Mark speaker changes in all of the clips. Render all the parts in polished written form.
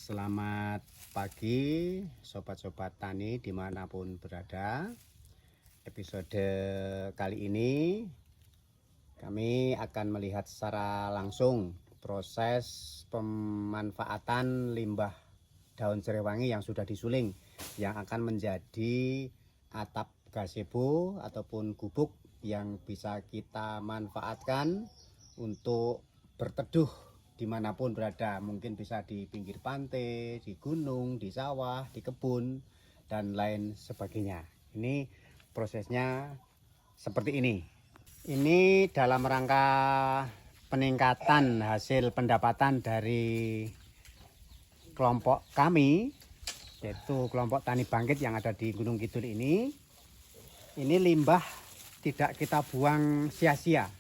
Speaker 1: Selamat pagi sobat-sobat tani dimanapun berada. Episode kali ini kami akan melihat secara langsung proses pemanfaatan limbah daun serewangi yang sudah disuling, yang akan menjadi atap gazebo ataupun gubuk yang bisa kita manfaatkan untuk berteduh dimanapun berada. Mungkin bisa di pinggir pantai, di gunung, di sawah, di kebun, dan lain sebagainya. Ini prosesnya seperti ini. Ini dalam rangka peningkatan hasil pendapatan dari kelompok kami, yaitu kelompok Tani Bangkit yang ada di Gunung Kidul ini. Ini limbah tidak kita buang sia-sia,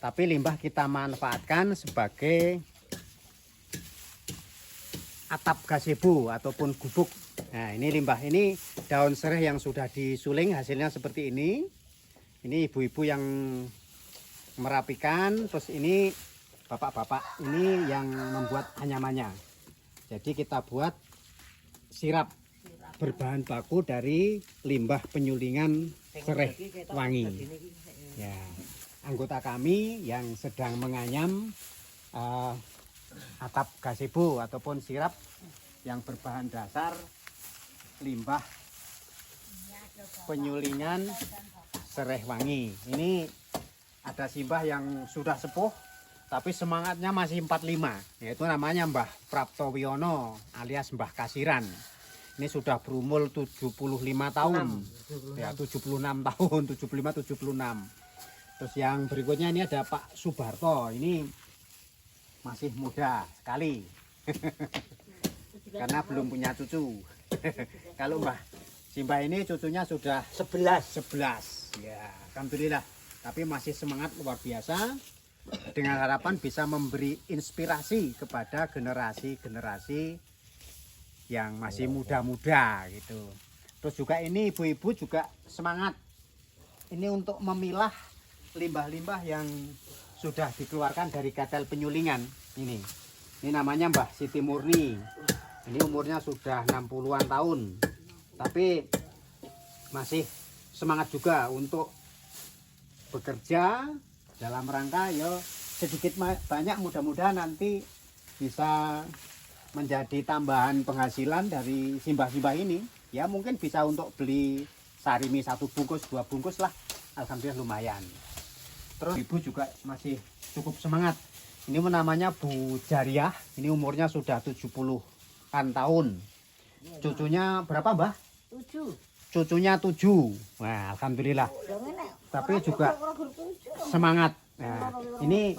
Speaker 1: tapi limbah kita manfaatkan sebagai atap gazebo ataupun gubuk. Nah, ini limbah, ini daun sereh yang sudah disuling, hasilnya seperti ini. Ini ibu-ibu yang merapikan, terus ini bapak-bapak ini yang membuat anyamannya. Jadi kita buat sirap berbahan baku dari limbah penyulingan sereh wangi. Ya. Anggota kami yang sedang menganyam atap gazebo ataupun sirap yang berbahan dasar limbah penyulingan sereh wangi. Ini ada simbah yang sudah sepuh tapi semangatnya masih 45, yaitu namanya Mbah Prapto Wiono alias Mbah Kasiran. Ini sudah berumur 75 tahun. Ya, 76 tahun, 75 76. Terus yang berikutnya ini ada Pak Subarto, ini masih muda sekali karena belum punya cucu. Kalau Simbah ini cucunya sudah 11. Ya, alhamdulillah. Tapi masih semangat luar biasa, dengan harapan bisa memberi inspirasi kepada generasi-generasi yang masih muda-muda gitu. Terus juga ini ibu-ibu juga semangat ini untuk memilah limbah-limbah yang sudah dikeluarkan dari katel penyulingan ini. Ini namanya Mbah Siti Murni. Ini umurnya sudah 60-an tahun. Tapi masih semangat juga untuk bekerja dalam rangka sedikit banyak mudah-mudahan nanti bisa menjadi tambahan penghasilan dari simbah-simbah ini. Ya mungkin bisa untuk beli sarimi 1 bungkus 2 bungkus lah. Alhamdulillah lumayan. Terus ibu juga masih cukup semangat. Ini namanya Bu Jariah. Ini umurnya sudah 70-an tahun. Cucunya berapa, Mbah?
Speaker 2: 7.
Speaker 1: Cucunya 7. Wah, alhamdulillah. Tapi juga semangat. Nah, ini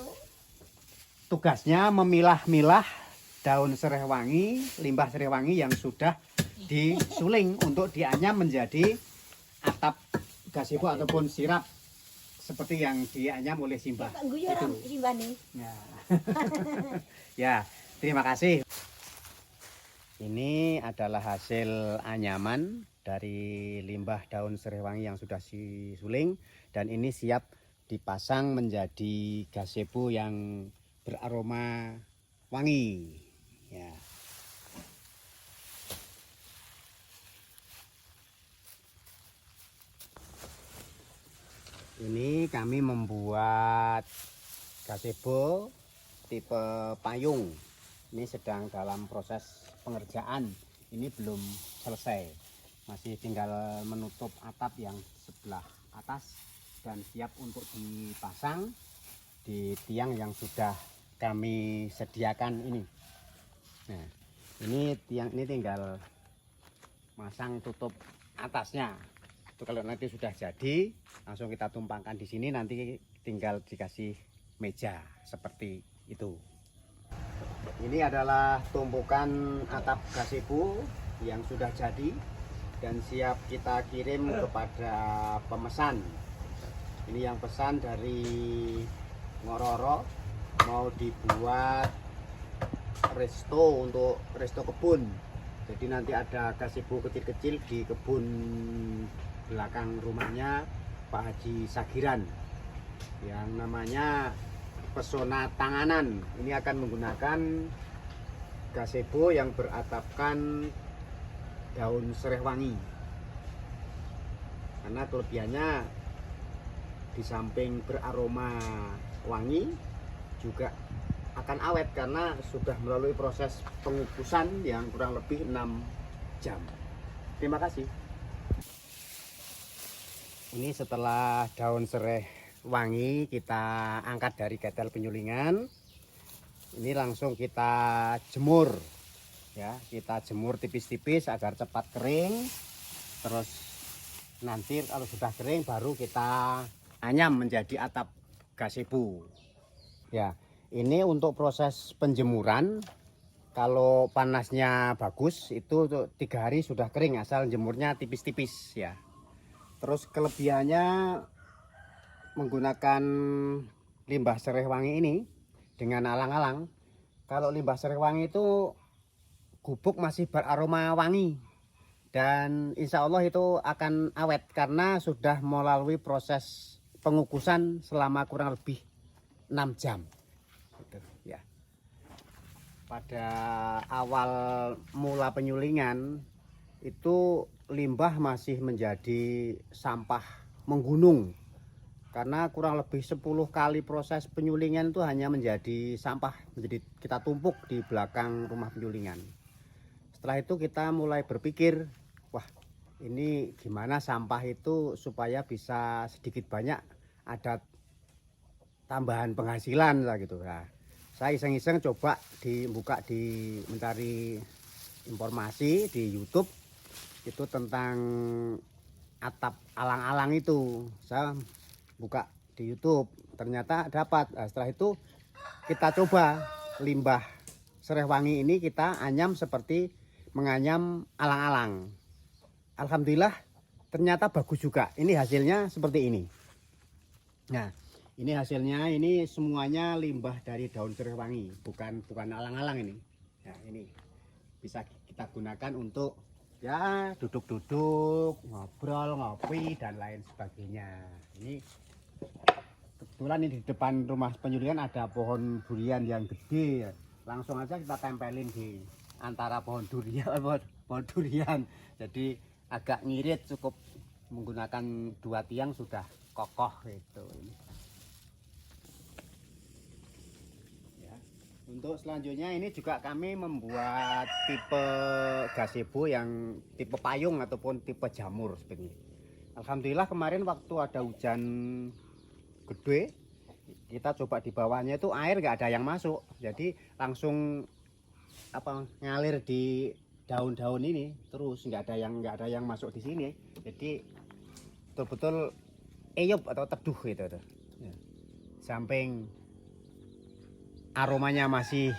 Speaker 1: tugasnya memilah-milah daun sereh wangi, limbah sereh wangi yang sudah disuling untuk dianyam menjadi atap gazebo ataupun sirap seperti yang dianyam oleh Simbah. Itu. Ya. Ya, terima kasih. Ini adalah hasil anyaman dari limbah daun sereh wangi yang sudah disuling, dan ini siap dipasang menjadi gazebo yang beraroma wangi. Ya. Ini kami membuat gazebo tipe payung. Ini sedang dalam proses pengerjaan. Ini belum selesai. Masih tinggal menutup atap yang sebelah atas dan siap untuk dipasang di tiang yang sudah kami sediakan ini. Nah, ini tiang ini tinggal masang tutup atasnya. Kalau nanti sudah jadi langsung kita tumpangkan di sini, nanti tinggal dikasih meja seperti itu. Ini adalah tumpukan atap gazebo yang sudah jadi dan siap kita kirim kepada pemesan. Ini yang pesan dari Ngororo, mau dibuat resto untuk resto kebun. Jadi nanti ada gazebo kecil-kecil di kebun belakang rumahnya Pak Haji Sagiran yang namanya Pesona Tanganan. Ini akan menggunakan gazebo yang beratapkan daun sereh wangi. Karena kelebihannya di samping beraroma wangi juga akan awet karena sudah melalui proses pengukusan yang kurang lebih 6 jam. Terima kasih. Ini setelah daun sereh wangi kita angkat dari gatal penyulingan, ini langsung kita jemur ya, kita jemur tipis-tipis agar cepat kering. Terus nanti kalau sudah kering baru kita anyam menjadi atap gazebo ya. Ini untuk proses penjemuran, kalau panasnya bagus itu 3 hari sudah kering asal jemurnya tipis-tipis ya. Terus kelebihannya menggunakan limbah sereh wangi ini dengan alang-alang. Kalau limbah sereh wangi itu gubuk masih beraroma wangi dan insya Allah itu akan awet karena sudah melalui proses pengukusan selama kurang lebih 6 jam gitu, ya. Pada awal mula penyulingan itu limbah masih menjadi sampah menggunung karena kurang lebih 10 kali proses penyulingan itu hanya menjadi sampah, menjadi kita tumpuk di belakang rumah penyulingan. Setelah itu kita mulai berpikir, wah ini gimana sampah itu supaya bisa sedikit banyak ada tambahan penghasilan lah gitu. Nah, saya iseng-iseng coba mencari informasi di YouTube itu tentang atap alang-alang itu. Saya buka di YouTube, ternyata dapat. Nah, setelah itu kita coba limbah sereh wangi ini kita anyam seperti menganyam alang-alang. Alhamdulillah ternyata bagus juga. Ini hasilnya seperti ini. Nah, ini hasilnya, ini semuanya limbah dari daun sereh wangi, bukan alang-alang ini. Nah, ini bisa kita gunakan untuk ya duduk-duduk, ngobrol, ngopi dan lain sebagainya. Ini kebetulan ini di depan rumah penyulingan ada pohon durian yang gede. Langsung aja kita tempelin di antara pohon durian. Jadi agak ngirit, cukup menggunakan 2 tiang sudah kokoh gitu. Ya. Untuk selanjutnya ini juga kami membuat tipe gazebo yang tipe payung ataupun tipe jamur seperti ini. Alhamdulillah kemarin waktu ada hujan gede, kita coba di bawahnya itu air nggak ada yang masuk, jadi langsung ngalir di daun-daun ini terus, nggak ada yang masuk di sini, jadi betul-betul eyup atau teduh gitu tuh. Samping aromanya masih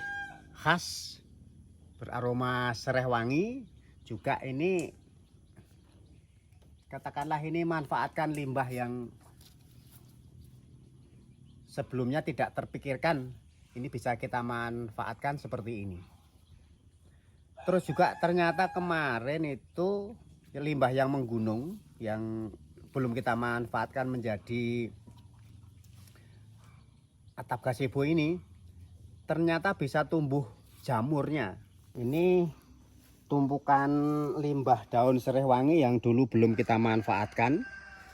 Speaker 1: khas beraroma sereh wangi, juga ini katakanlah ini manfaatkan limbah yang sebelumnya tidak terpikirkan, ini bisa kita manfaatkan seperti ini. Terus juga ternyata kemarin itu limbah yang menggunung yang belum kita manfaatkan menjadi atap gazebo ini ternyata bisa tumbuh jamurnya. Ini tumpukan limbah daun sereh wangi yang dulu belum kita manfaatkan,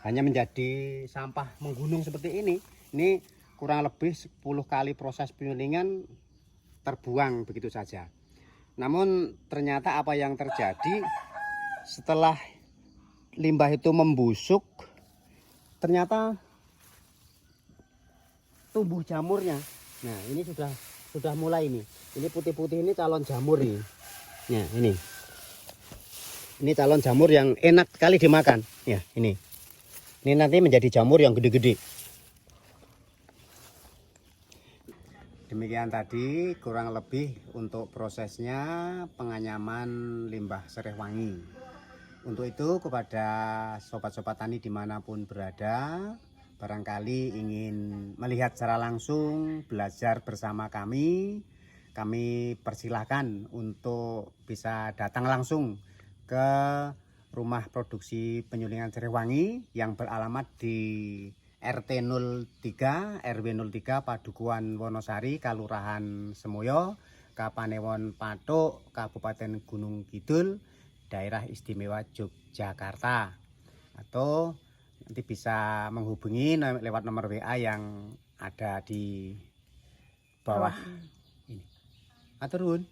Speaker 1: hanya menjadi sampah menggunung seperti ini. Ini kurang lebih 10 kali proses penyulingan terbuang begitu saja. Namun ternyata apa yang terjadi setelah limbah itu membusuk, ternyata tumbuh jamurnya. Nah, ini sudah mulai ini. Ini putih-putih ini calon jamur nih. Nah, ini. Ini calon jamur yang enak sekali dimakan. Ya, ini. Ini nanti menjadi jamur yang gede-gede. Demikian tadi kurang lebih untuk prosesnya penganyaman limbah sereh wangi. Untuk itu kepada sobat-sobat tani dimanapun berada, barangkali ingin melihat secara langsung, belajar bersama kami persilahkan untuk bisa datang langsung ke rumah produksi penyulingan sereh wangi yang beralamat di RT 03 RW 03 Padukuhan Wonosari, Kelurahan Semoyo, Desa Panewon Pathuk, Kabupaten Gunung Kidul, Daerah Istimewa Yogyakarta. Atau nanti bisa menghubungi lewat nomor WA yang ada di bawah ini. Atur nuwun.